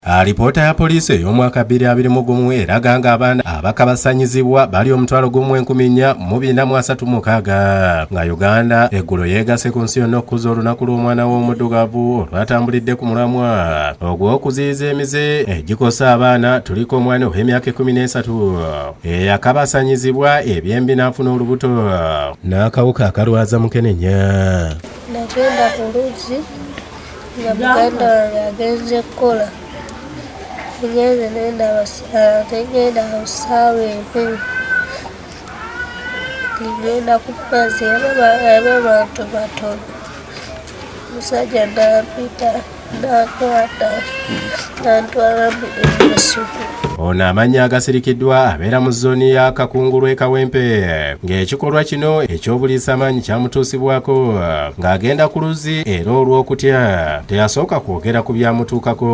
Alipoota ya poliisi ey'omwaka 2021 eraga nga abaana abakabasanyizibwa bali omutwalo gumu 1436 nga Uganda eggulo yeegase ku nsi yonna okukuza olunaku lw'omwana w'omuddugavu olwatambulidde ku mulamwa ogw'okuziyiza emize egikosa abaana tuliko omwana ow'emyaka 13 eyakabasanyizibwa ebyembi n'afuna olubuto n'akawuka akalwaza Mukenenya. Nagenda ku luzzi nga muganda wange agenze kukola ngeze nenda abasala tegenda kusaawa empiri ngenda ku mazzi abantu batono musajja n'ampita n'akwata n'antwala mu ssupu. Ono amannya agasirikiddwa abeera mu zooni ya Kakungulu e Kawempe ng'ekikolwa kino eky'obuliisamaanyi kyamutuusibwako ng'agenda ku luzzi era olw'okutya teyasooka kwogera ku byamutuukako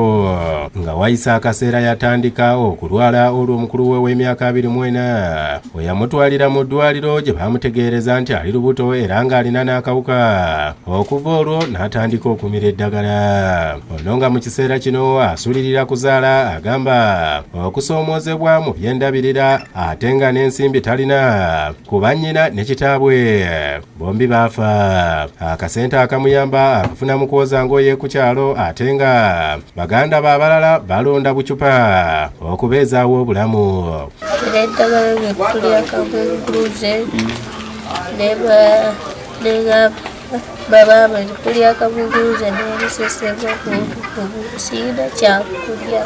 nga wayisa akaseera yatandika okulwala olw'omukulu we w'emyaka 24 we yamutwalira mu ddwaliro gye baamutegeereza nti ali lubuto era ng'alina n'akawuka. Okuva olwo n'atandika okumira eddagala. Ono nga mu kiseera kino asulirira kuzaala agamba okusoomoozebwa mu byendabirira ate nga n'ensimbi talina kuba nnyina ne kitaabwe bombi baafa. Akasente akamuyamba akafuna mu kwoza ngoye ku kyalo ate nga baganda b'abalala balonda bucupa okubeezaawo obulamu. Eddagala ly'okulya Kakunguluze baba kulya Kakunguluze n'ebisesema siina kyakulya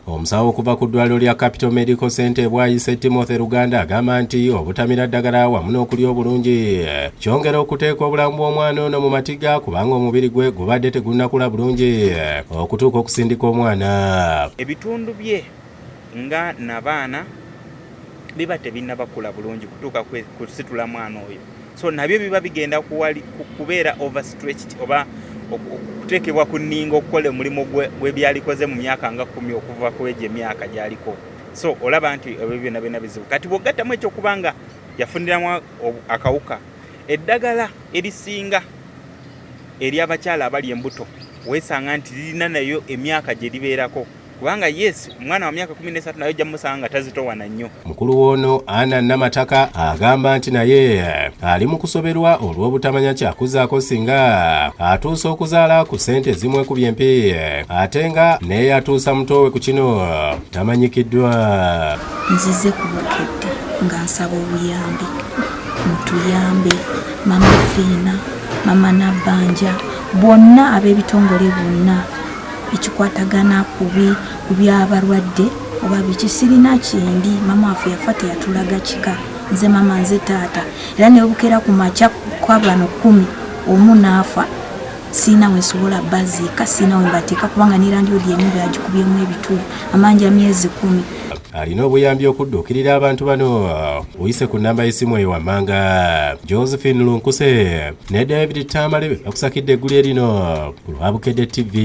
Omusawo okuva ku ddwaliro lya Capital Medical Center bwayise Timothy Ruganda agamba nti obutamira ddagala wamu n'okulya obulungi kyongera okuteeka obulamu bw'omwana ono mu matiga kubanga omubiri gwe gubadde tegunnakula bulungi okutuuka okusindika omwana. Ebitundu bye nga n'abaana biba tebinnabakula bulungi kutuuka kusitula mwana oyo. So nabyo biba bigenda kubeera overstretched oba okuteekebwa ku nninga okukola omulimu gw'ebyalikoze mu myaka nga 10 okuva ku egyo emyaka gy'aliko. So olaba nti ebyo byonna bizibu. Kati bw'ogattamu ekyo kubanga yafuniramu akawuka, eddagala erisinga eri abakyala abali embuto weesanga nti lirina nayo emyaka gye libeerako. Kubanga yes omwana wa myaka 13 nayo jamusanga tazitowana nnyo. Mukulu woono Anna Namataka agamba nti naye ali mu kusoberwa olw'obutamanya kyakuzaako singa atuusa okuzaala ku ssente zimwe ku byempi ate nga naye atuusa mutowe ku kino tamanyikiddwa. Nzize ku bukedde nga nsaba obuyambi mutuyambe mama Fiina mama Nabbanja bonna ab'ebitongole bonna ekikwatagana ku by'abalwadde oba bikisirina kindi mama waffe yafa teyatulaga kika nze mama nze taata era ne bukera ku makya kwa bano 10 omu n'afa siina we nsobola baziika siina we mbateeka kubanga n'erandiyo lyemu byagikubyemu ebituli amanja myezi 10. Alina obuyambi okudduukirira abantu bano uyise ku nnamba y'essimu eyo wammanga. Josephine Lunkuse ne David Tamale bakusakidde eggulu erino ku Lwabukedde TV.